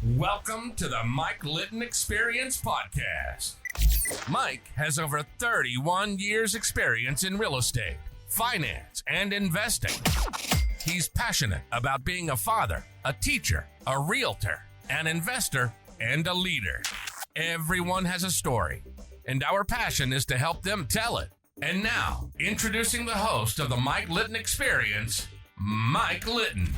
Welcome to the Mike Litton Experience podcast. Mike has over 31 years experience in real estate, finance, and investing. He's passionate about being a father, a teacher, a realtor, an investor, and a leader. Everyone has a story, and our passion is to help them tell it. And now, introducing the host of the Mike Litton Experience, Mike Litton.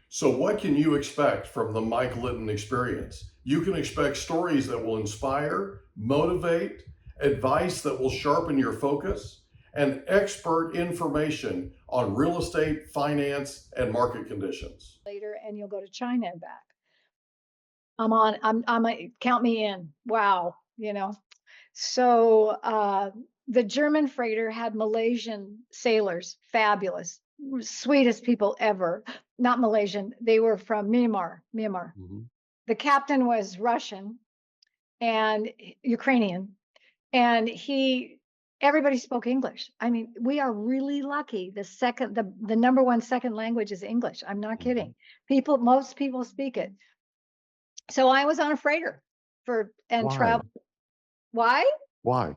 So what can you expect from the Mike Litton Experience? You can expect stories that will inspire, motivate, advice that will sharpen your focus, and expert information on real estate, finance, and market conditions. Later, and you'll go to China and back. Count me in. Wow. So the German freighter had Malaysian sailors, fabulous, sweetest people ever. Not Malaysian, they were from Myanmar. Mm-hmm. The captain was Russian and Ukrainian, and everybody spoke English. I mean, we are really lucky. The number one second language is English. I'm not kidding. Most people speak it. So I was on a freighter travel. Why? Why?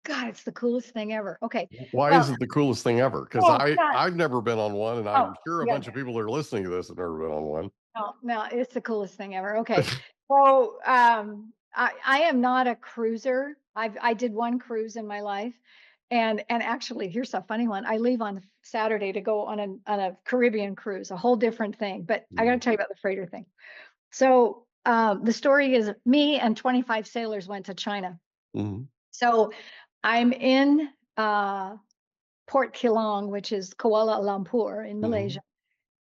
God, it's the coolest thing ever. Okay. Why is it the coolest thing ever? Because I've never been on one, and I'm sure a bunch of people that are listening to this have never been on one. No, it's the coolest thing ever. Okay. So I am not a cruiser. I did one cruise in my life. And actually, here's a funny one. I leave on Saturday to go on a Caribbean cruise, a whole different thing. But I got to tell you about the freighter thing. So the story is me and 25 sailors went to China. Mm-hmm. So I'm in Port Keelung, which is Kuala Lumpur in Malaysia,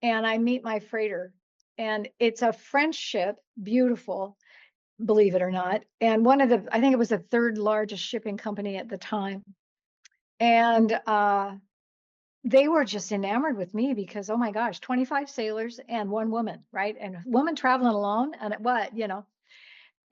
and I meet my freighter. And it's a French ship, beautiful, believe it or not. And I think it was the third largest shipping company at the time. And they were just enamored with me because, oh my gosh, 25 sailors and one woman, right? And a woman traveling alone, and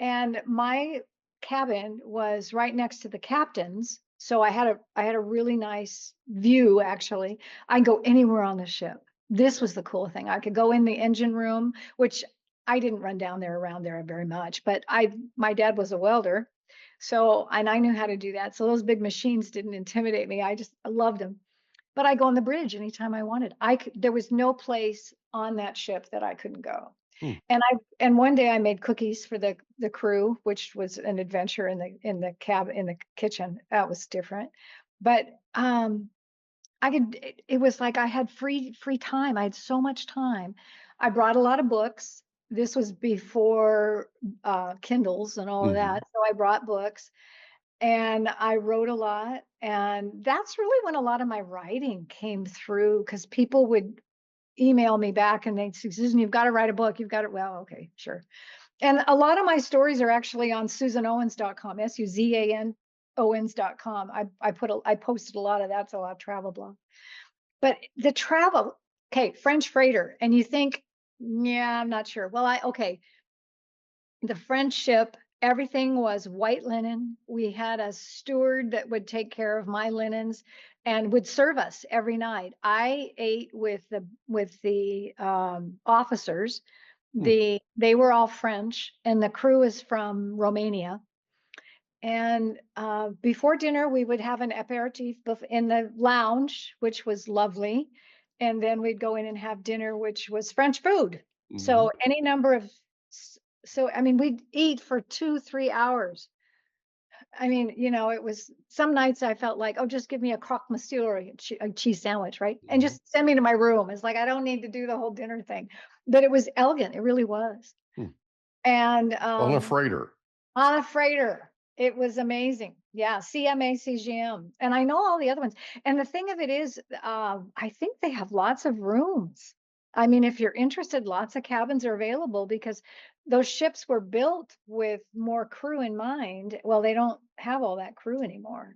and my cabin was right next to the captain's. So I had a really nice view, actually. I can go anywhere on the ship. This was the cool thing. I could go in the engine room, which I didn't run around there very much, but my dad was a welder. And I knew how to do that. So those big machines didn't intimidate me. I loved them. But I go on the bridge anytime I wanted. There was no place on that ship that I couldn't go. And one day I made cookies for the crew, which was an adventure in the kitchen. That was different. But it was like I had free time. I had so much time. I brought a lot of books. This was before Kindles and all of that. So I brought books and I wrote a lot. And that's really when a lot of my writing came through, because people would email me back and they'd say, Susan, you've got to write a book. You've got it. Well, okay, sure. And a lot of my stories are actually on SuzanneOwens.com, SUZAN Owens.com. I posted a lot of that, so I'll travel blog. But the travel, okay, French freighter, and you think, yeah, I'm not sure. Well, the French ship, everything was white linen. We had a steward that would take care of my linens and would serve us every night. I ate with the officers. They were all French, and the crew is from Romania. And before dinner, we would have an aperitif in the lounge, which was lovely. And then we'd go in and have dinner, which was French food. So any number of we'd eat for 2-3 hours. I mean, it was some nights I felt like, oh, just give me a croque monsieur or a cheese sandwich, right? And just send me to my room. It's like, I don't need to do the whole dinner thing. But it was elegant. It really was. And on a freighter. On a freighter. It was amazing. Yeah, CMA, CGM. And I know all the other ones. And the thing of it is, I think they have lots of rooms. I mean, if you're interested, lots of cabins are available because those ships were built with more crew in mind. Well, they don't have all that crew anymore.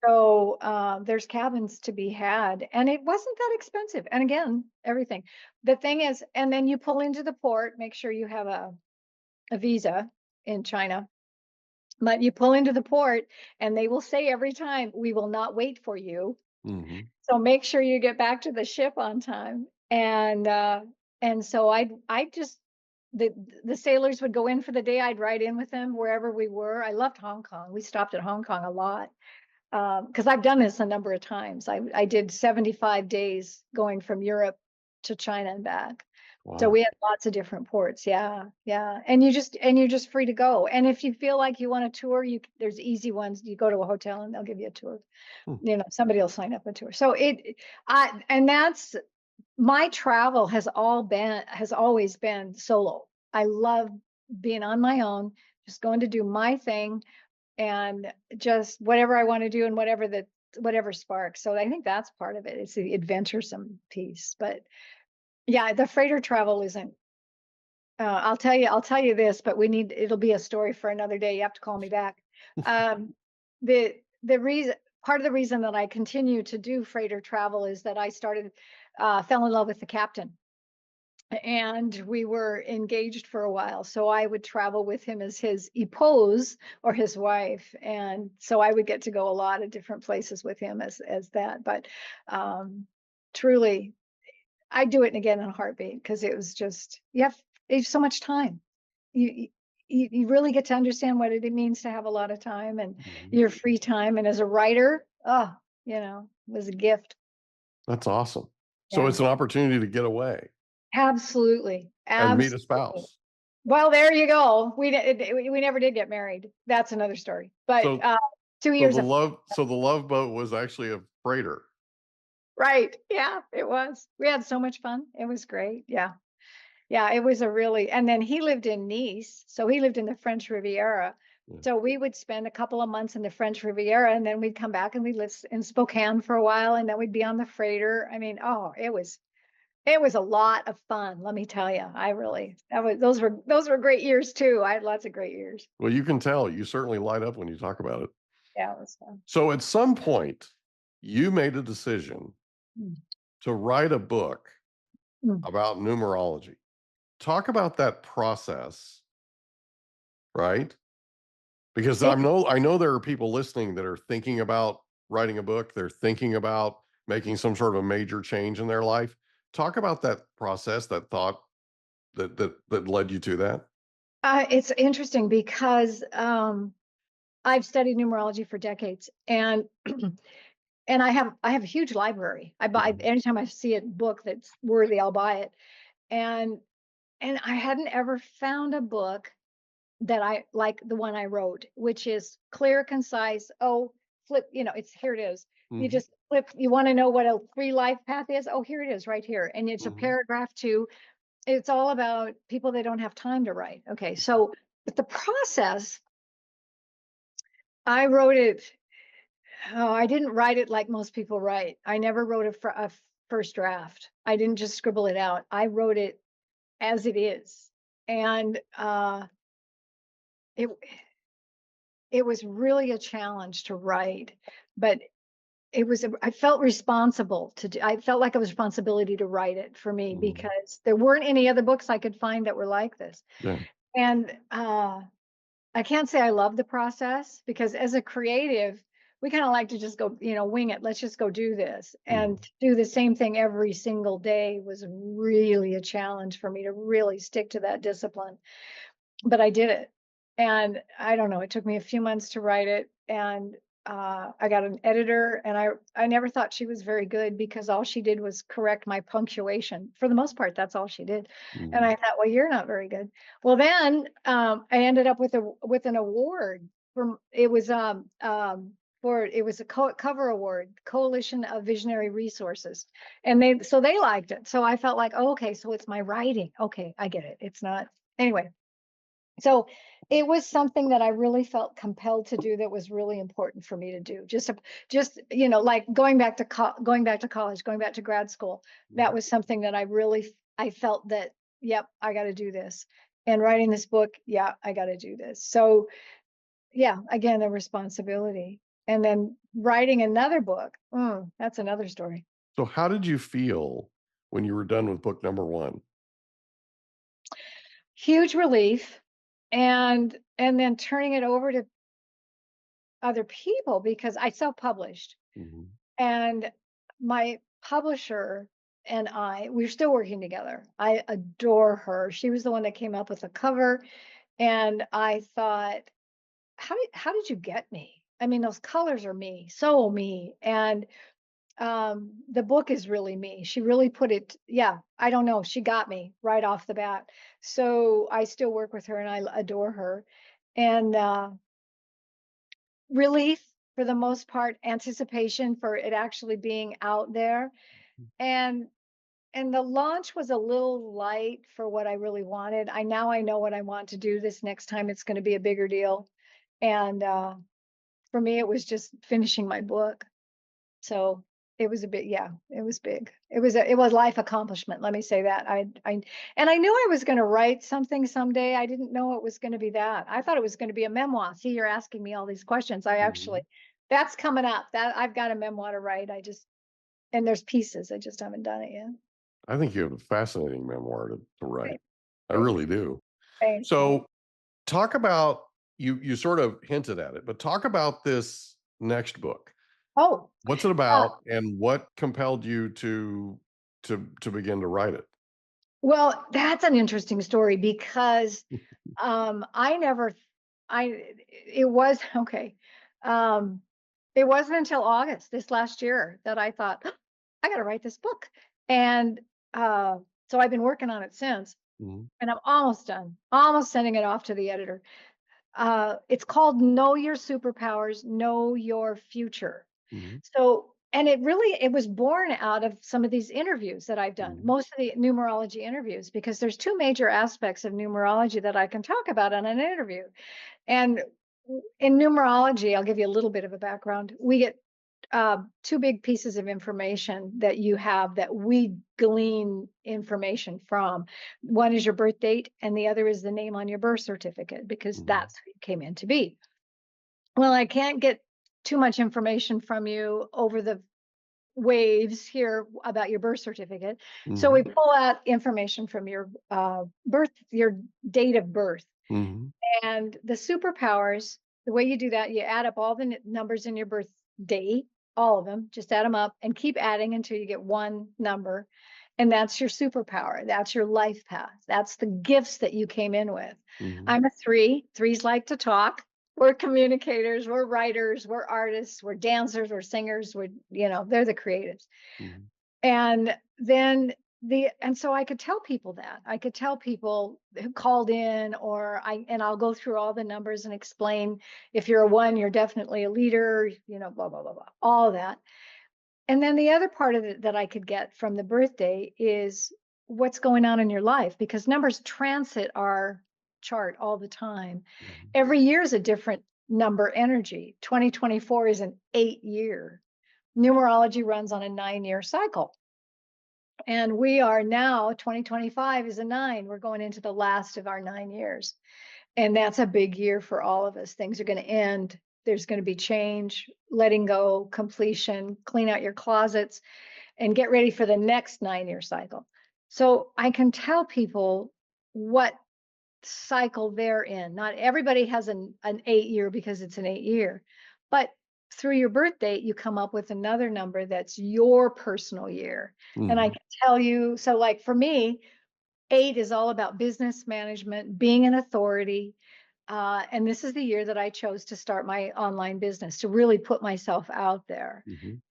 So there's cabins to be had, and it wasn't that expensive. And again, everything. The thing is, and then you pull into the port, make sure you have a visa in China. But you pull into the port and they will say every time, we will not wait for you. Mm-hmm. So make sure you get back to the ship on time. And so I just, the sailors would go in for the day. I'd ride in with them wherever we were. I loved Hong Kong. We stopped at Hong Kong a lot. Because I've done this a number of times. I did 75 days going from Europe to China and back. So Wow. we had lots of different ports. Yeah, yeah. And you're just free to go. And if you feel like you want a tour, there's easy ones. You go to a hotel and they'll give you a tour. Hmm. You know, somebody will sign up a tour. So and that's my travel has always been solo. I love being on my own, just going to do my thing and just whatever I want to do and whatever sparks. So I think that's part of it. It's the adventuresome piece. But yeah, the freighter travel isn't. I'll tell you this, but it'll be a story for another day. You have to call me back. Um, the reason part of the reason that I continue to do freighter travel is that I fell in love with the captain. And we were engaged for a while. So I would travel with him as his épouse or his wife. And so I would get to go a lot of different places with him as that. But truly, I'd do it again in a heartbeat because it was just, it's so much time. You, you really get to understand what it means to have a lot of time and your free time. And as a writer, it was a gift. That's awesome. So Yeah. it's an opportunity to get away Absolutely. and meet a Absolutely. spouse. Well, there you go. We never did get married. That's another story. But So, 2 years so the love boat was actually a freighter. right. Yeah, it was. We had so much fun. It was great. Yeah. Yeah, it was and then he lived in Nice. So he lived in the French Riviera. Yeah. So we would spend a couple of months in the French Riviera and then we'd come back and we'd live in Spokane for a while and then we'd be on the freighter. I mean, it was a lot of fun, let me tell you. Those were great years too. I had lots of great years. Well, you can tell. You certainly light up when you talk about it. Yeah, it was fun. So at some point, you made a decision to write a book about numerology. Talk about that process, right? Because I know there are people listening that are thinking about writing a book. They're thinking about making some sort of a major change in their life. Talk about that process, that thought that led you to that. It's interesting because I've studied numerology for decades, and and I have a huge library. I buy anytime I see a book that's worthy, I'll buy it. And I hadn't ever found a book that I like the one I wrote, which is clear, concise. Oh, flip, here it is. You just flip. You want to know what a free life path is? Oh, here it is, right here. And it's a paragraph too. It's all about people that don't have time to write. Okay, so but the process, I wrote it. Oh, I didn't write it like most people write. I never wrote a first draft. I didn't just scribble it out. I wrote it as it is, and it it was really a challenge to write, but I felt responsible I felt like it was a responsibility to write it for me because there weren't any other books I could find that were like this. Yeah. And I can't say I love the process because as a creative, we kind of like to just go, wing it. Let's just go do this. And to do the same thing every single day was really a challenge for me to really stick to that discipline. But I did it. And I don't know, it took me a few months to write it. And I got an editor, and I never thought she was very good because all she did was correct my punctuation. For the most part, that's all she did. And I thought, well, you're not very good. Well, then I ended up with an award it was a cover award, Coalition of Visionary Resources, and they liked it. So I felt like, oh, okay, so it's my writing. Okay, I get it. It's not anyway. So it was something that I really felt compelled to do that was really important for me to do. Just like going back to college, going back to grad school. That was something that I felt that, yep, I got to do this. And writing this book, yeah, I got to do this. So yeah, again, a responsibility. And then writing another book, that's another story. So how did you feel when you were done with book number 1? Huge relief. And then turning it over to other people because I self-published. And my publisher and we're still working together. I adore her. She was the one that came up with the cover. And I thought, how did you get me? I mean, those colors are me, so me. And the book is really me. She really put it, yeah, I don't know. She got me right off the bat. So I still work with her and I adore her. And relief for the most part, anticipation for it actually being out there. And the launch was a little light for what I really wanted. I know what I want to do this next time. It's going to be a bigger deal. And for me, it was just finishing my book. So it was a bit, yeah, it was big. It was life accomplishment. Let me say that. And I knew I was going to write something someday. I didn't know it was going to be that. I thought it was going to be a memoir. See, you're asking me all these questions. That's coming up. That I've got a memoir to write. And there's pieces. I just haven't done it yet. I think you have a fascinating memoir to write. Right. I really do. Right. So talk about, you sort of hinted at it, but talk about this next book. Oh, What's it about and what compelled you to begin to write it? well, that's an interesting story because it was okay. It wasn't until August this last year that I thought, I got to write this book. And so I've been working on it since, and I'm almost done, almost sending it off to the editor. It's called Know Your Superpowers, Know Your Future. So, and it was born out of some of these interviews that I've done, most of the numerology interviews, because there's two major aspects of numerology that I can talk about in an interview. And in numerology, I'll give you a little bit of a background. We get two big pieces of information that you have that we glean information from. One is your birth date, and the other is the name on your birth certificate, because that's who you came in to be. Well, I can't get too much information from you over the waves here about your birth certificate. So we pull out information from your your date of birth. And the superpowers, the way you do that, you add up all the numbers in your birth date, all of them, just add them up and keep adding until you get one number. And that's your superpower. That's your life path. That's the gifts that you came in with. I'm a 3. 3s like to talk. We're communicators, we're writers, we're artists, we're dancers, we're singers, they're the creatives. And then and so I could tell people that. I could tell people who called in, and I'll go through all the numbers and explain, if you're a 1, you're definitely a leader, blah, blah, blah, blah, all that. And then the other part of it that I could get from the birthday is what's going on in your life, because numbers transit our chart all the time. Every year is a different number energy. 2024 is an 8-year. Numerology runs on a 9-year cycle. And we are now, 2025 is a 9. We're going into the last of our 9 years. And that's a big year for all of us. Things are going to end. There's going to be change, letting go, completion, clean out your closets, and get ready for the next 9-year cycle. So I can tell people what cycle they're in. Not everybody has an 8-year because it's an 8-year, but through your birth date, you come up with another number that's your personal year. And I can tell you, so like for me, 8 is all about business management, being an authority. And this is the year that I chose to start my online business, to really put myself out there.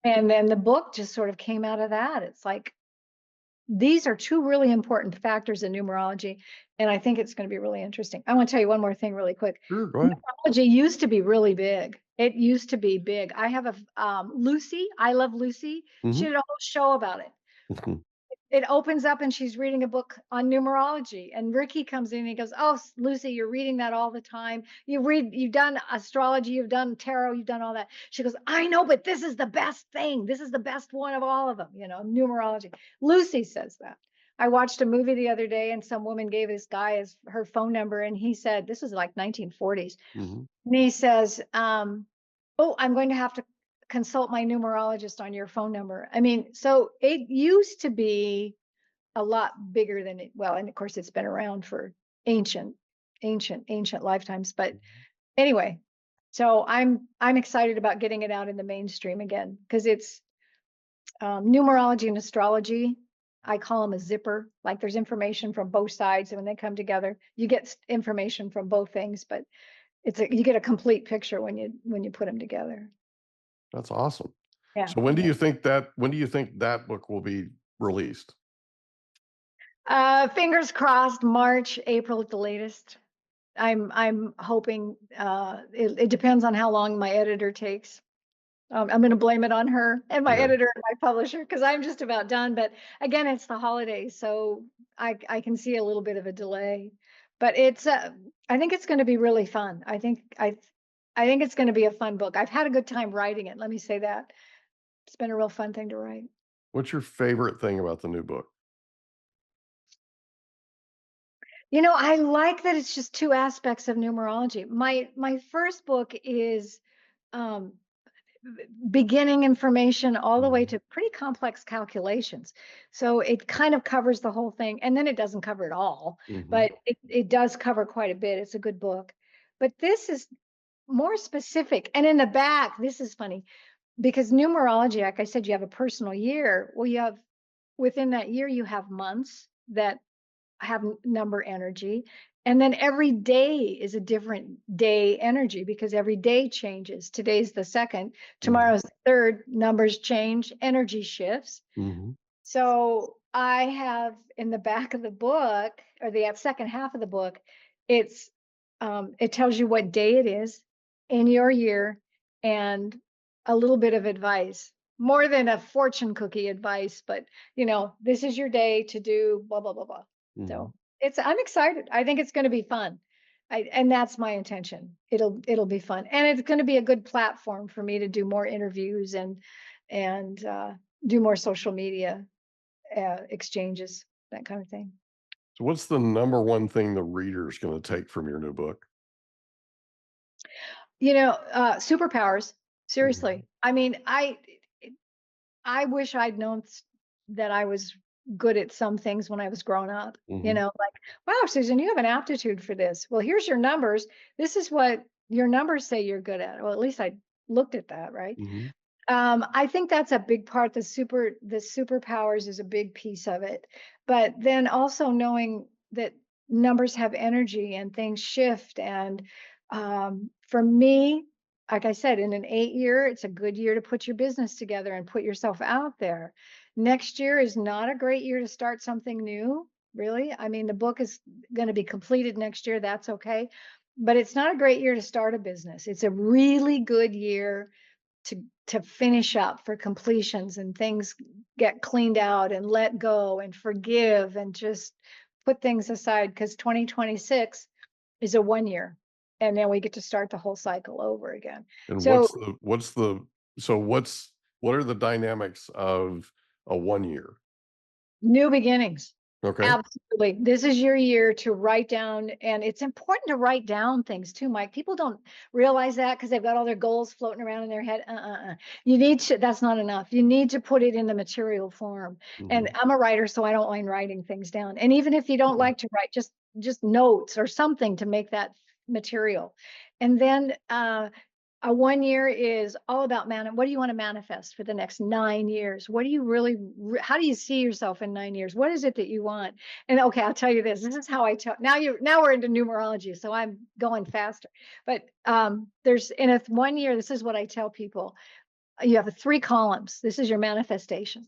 And then the book just sort of came out of that. It's like, these are two really important factors in numerology. And I think it's going to be really interesting. I want to tell you one more thing really quick. Sure, go ahead. Numerology used to be really big. It used to be big. I have Lucy. I love Lucy. She did a whole show about it. It opens up and she's reading a book on numerology, and Ricky comes in and he goes, "Oh, Lucy, you're reading that all the time. You've done astrology, you've done tarot, you've done all that." She goes, "I know, but this is the best thing. This is the best one of all of them, numerology." Lucy says that. I watched a movie the other day and some woman gave this guy her phone number, and he said, this was like 1940s. And he says, "Oh, I'm going to have to consult my numerologist on your phone number." I mean, so it used to be a lot bigger than and of course it's been around for ancient lifetimes. But anyway, so I'm excited about getting it out in the mainstream again, because numerology and astrology. I call them a zipper. Like there's information from both sides, and when they come together, you get information from both things. But you get a complete picture when you put them together. That's awesome. Yeah. So when do you think that book will be released? Fingers crossed, March, April at the latest. I'm hoping. It depends on how long my editor takes. I'm going to blame it on her and my editor and my publisher, because I'm just about done. But again, it's the holidays, so I can see a little bit of a delay. But I think it's going to be really fun. I think it's going to be a fun book. I've had a good time writing it. Let me say that. It's been a real fun thing to write. What's your favorite thing about the new book? I like that it's just two aspects of numerology. My first book is beginning information all the way to pretty complex calculations. So it kind of covers the whole thing, and then it doesn't cover it all, but it does cover quite a bit. It's a good book. But this is more specific. And in the back, this is funny, because numerology, like I said, you have a personal year. Well, within that year, you have months that have number energy. And then every day is a different day energy, because every day changes. Today's the 2nd, tomorrow's the 3rd, numbers change, energy shifts. So I have in the back of the book, or the second half of the book, it tells you what day it is in your year and a little bit of advice, more than a fortune cookie advice, but this is your day to do blah, blah, blah, blah. So I'm excited. I think it's going to be fun. And that's my intention. It'll be fun. And it's going to be a good platform for me to do more interviews and do more social media exchanges, that kind of thing. So what's the number one thing the reader's going to take from your new book? Superpowers. Seriously. I mean, I wish I'd known that I was good at some things when I was growing up. Like, wow, Susan, you have an aptitude for this. Well, here's your numbers. This is what your numbers say you're good at. Well, at least I looked at that, right? I think that's a big part. The superpowers is a big piece of it. But then also knowing that numbers have energy and things shift. And for me, like I said, in an 8-year, it's a good year to put your business together and put yourself out there. Next year is not a great year to start something new, really. I mean, the book is going to be completed next year. That's okay. But it's not a great year to start a business. It's a really good year to finish up, for completions, and things get cleaned out and let go and forgive and just put things aside, because 2026 is a 1 year. And then we get to start the whole cycle over again. And so what are the dynamics of a 1 year? New beginnings. Okay. Absolutely. This is your year to write down, and it's important to write down things too, Mike. People don't realize that because they've got all their goals floating around in their head. You need to, that's not enough. You need to put it in the material form. And I'm a writer, so I don't mind writing things down. And even if you don't like to write, just notes or something to make that material. And then a 1 year is all about what do you want to manifest for the next 9 years? What do you really, how do you see yourself in 9 years? What is it that you want? And okay, I'll tell you this is how I tell, now we're into numerology, so I'm going faster. But there's, in a 1 year, this is what I tell people. You have 3 columns. This is your manifestation.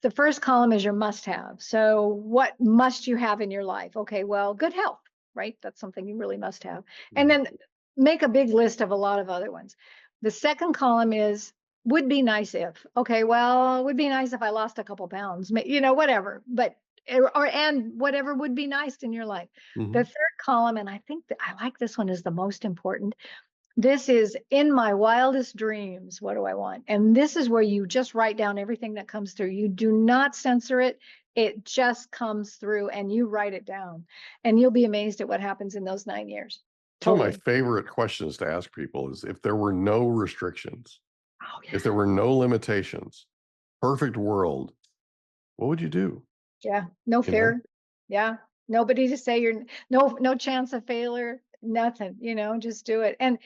The first column is your must have. So what must you have in your life? Okay, well, good health, right? That's something you really must have. And then make a big list of a lot of other ones. The second column is would be nice if. Okay, well, it would be nice if I lost a couple pounds, whatever. But and whatever would be nice in your life. The third column, and I think that I like this one, is the most important. This is in my wildest dreams. What do I want? And this is where you just write down everything that comes through. You do not censor it. It just comes through, and you write it down, and you'll be amazed at what happens in those 9 years. One of my favorite questions to ask people is, if there were no restrictions, if there were no limitations, perfect world, what would you do? Yeah, no fear. Yeah, nobody to say you're no chance of failure, nothing. Just do it. And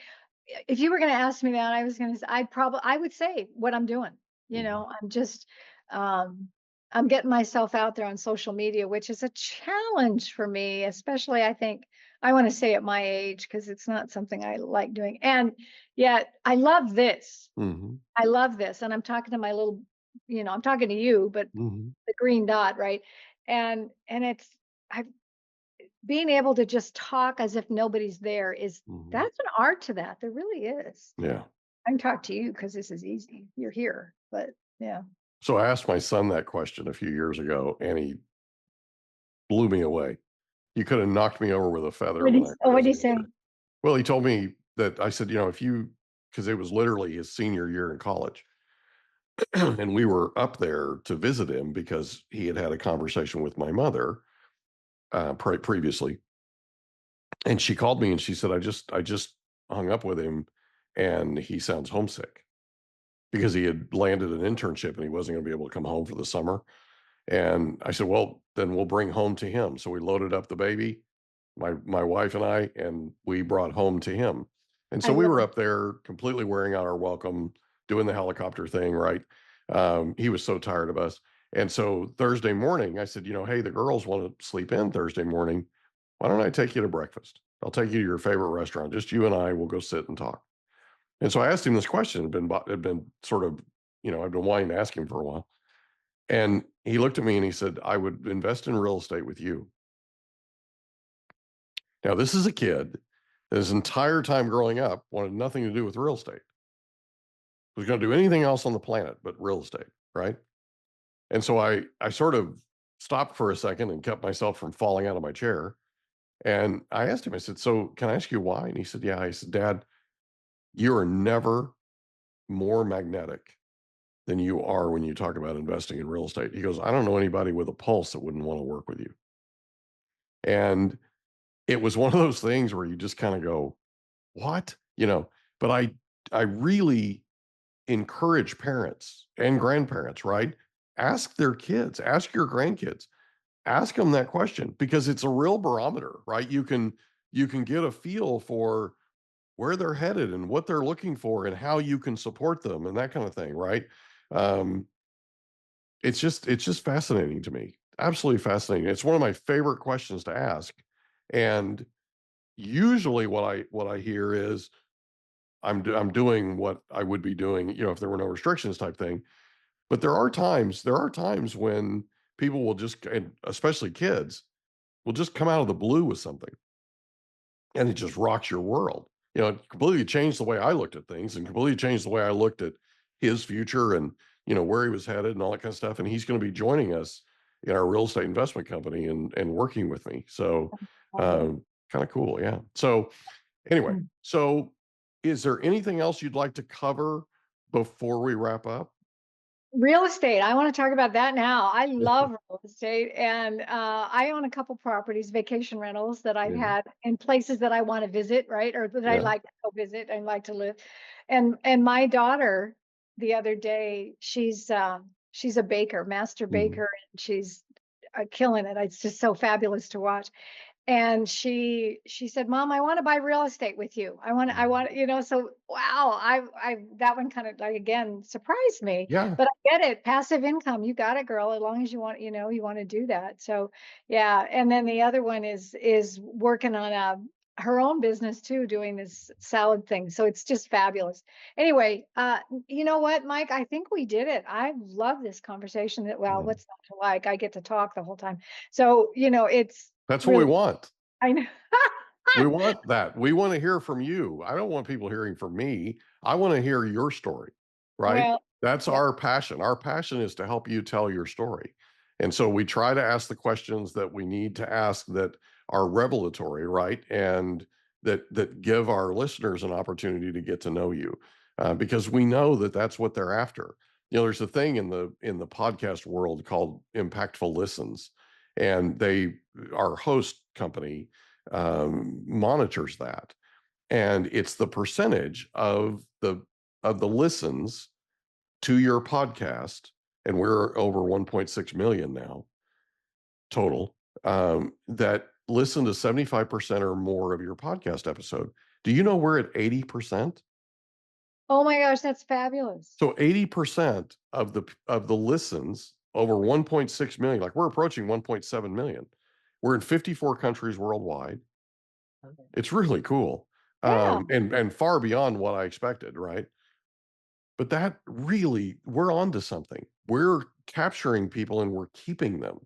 if you were going to ask me that, I was going to say I would say what I'm doing. I'm just I'm getting myself out there on social media, which is a challenge for me, especially I think I want to say at my age, because it's not something I like doing. And yet I love this. Mm-hmm. I love this. And I'm talking to my little, I'm talking to you, but Mm-hmm. the green dot, right? And it's I being able to just talk as if nobody's there is Mm-hmm. that's an art to that. There really is. Yeah. I can talk to you because this is easy. You're here, but yeah. So I asked my son that question a few years ago, and he blew me away. You could have knocked me over with a feather What when did I oh, heard what his did he say? answer. Well, he told me that I said, because it was literally his senior year in college. And we were up there to visit him because he had had a conversation with my mother previously. And she called me and she said, I just hung up with him and he sounds homesick because he had landed an internship and he wasn't going to be able to come home for the summer. And I said, well, then we'll bring home to him. So we loaded up the baby, my wife and I, and we brought home to him. And I so we love were up there completely wearing out our welcome, doing the helicopter thing, right? He was so tired of us. And so Thursday morning, I said, hey, the girls want to sleep in Thursday morning. Why don't I take you to breakfast? I'll take you to your favorite restaurant. Just you and I will go sit and talk. And so I asked him this question. Had been sort of, I've been wanting to ask him for a while. And he looked at me and he said, I would invest in real estate with you. Now, this is a kid that his entire time growing up wanted nothing to do with real estate. Was going to do anything else on the planet but real estate, right? And so I sort of stopped for a second and kept myself from falling out of my chair. And I asked him, I said, so can I ask you why? And he said, yeah. I said, Dad, you are never more magnetic than you are when you talk about investing in real estate. He goes, I don't know anybody with a pulse that wouldn't want to work with you. And it was one of those things where you just kind of go, what? But I really encourage parents and grandparents, right? Ask their kids, ask your grandkids, ask them that question because it's a real barometer, right? You can get a feel for where they're headed and what they're looking for and how you can support them and that kind of thing, right? Um, it's just fascinating to me. Absolutely fascinating. It's one of my favorite questions to ask. And usually what I hear is I'm doing what I would be doing, if there were no restrictions type thing. But there are times when people will just, and especially kids, will just come out of the blue with something and it just rocks your world. It completely changed the way I looked at things and completely changed the way I looked at his future and, where he was headed and all that kind of stuff. And he's going to be joining us in our real estate investment company and working with me. So, kind of cool. Yeah. So anyway, so is there anything else you'd like to cover before we wrap up? Real estate. I want to talk about that now. I love real estate, and I own a couple properties, vacation rentals that I've Yeah. had in places that I want to visit, right, or that I Yeah. like to go visit and like to live. And my daughter, the other day, she's a baker, master Mhm. baker, and she's killing it. It's just so fabulous to watch. And she said, Mom, I want to buy real estate with you. I want, so wow, I that one kind of like again surprised me. Yeah. But I get it. Passive income, you got it, girl, as long as you want, you want to do that. So yeah. And then the other one is working on her own business too, doing this salad thing. So it's just fabulous. Anyway, you know what, Mike? I think we did it. I love this conversation. Well, Yeah. what's not to like? I get to talk the whole time. So, it's That's what we really, want. I know. We want that. We want to hear from you. I don't want people hearing from me. I want to hear your story, right? Well, That's yeah. our passion. Our passion is to help you tell your story. And so we try to ask the questions that we need to ask that are revelatory, right? And that give our listeners an opportunity to get to know you, because we know that that's what they're after. There's a thing in the podcast world called impactful listens, and our host company monitors that, and it's the percentage of the listens to your podcast, and we're over 1.6 million now total, that listen to 75% or more of your podcast episode. Do you know we're at 80%? Oh my gosh, that's fabulous. So 80% of the listens, over 1.6 million, like we're approaching 1.7 million. We're in 54 countries worldwide. Okay. It's really cool. Yeah. And far beyond what I expected, right? But that really, we're onto something. We're capturing people and we're keeping them.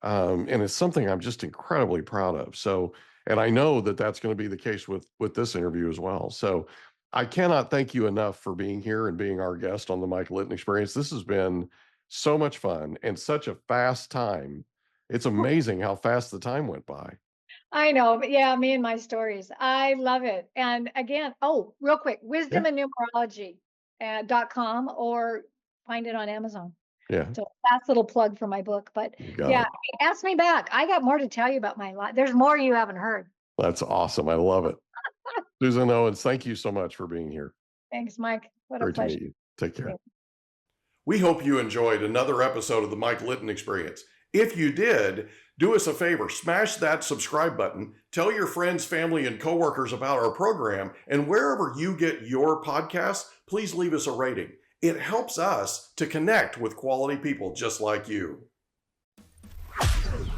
And it's something I'm just incredibly proud of. So, and I know that that's going to be the case with this interview as well. So I cannot thank you enough for being here and being our guest on the Mike Litton Experience. This has been so much fun and such a fast time. It's amazing how fast the time went by. I know, but yeah, me and my stories. I love it. And again, oh, real quick, wisdom and numerology.com or find it on Amazon. Yeah. So last little plug for my book. But You got yeah, it. ask me back. I got more to tell you about my life. There's more you haven't heard. That's awesome. I love it. Suzanne Owens, thank you so much for being here. Thanks, Mike. What a Great to pleasure. meet you. Take care. Yeah. We hope you enjoyed another episode of the Mike Litton Experience. If you did, do us a favor, smash that subscribe button, tell your friends, family, and coworkers about our program, and wherever you get your podcasts, please leave us a rating. It helps us to connect with quality people just like you.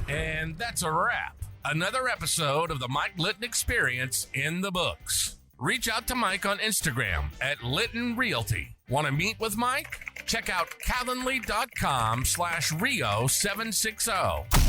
And that's a wrap. Another episode of the Mike Litton Experience in the books. Reach out to Mike on Instagram at Litton Realty. Want to meet with Mike? Check out calendly.com/Rio760.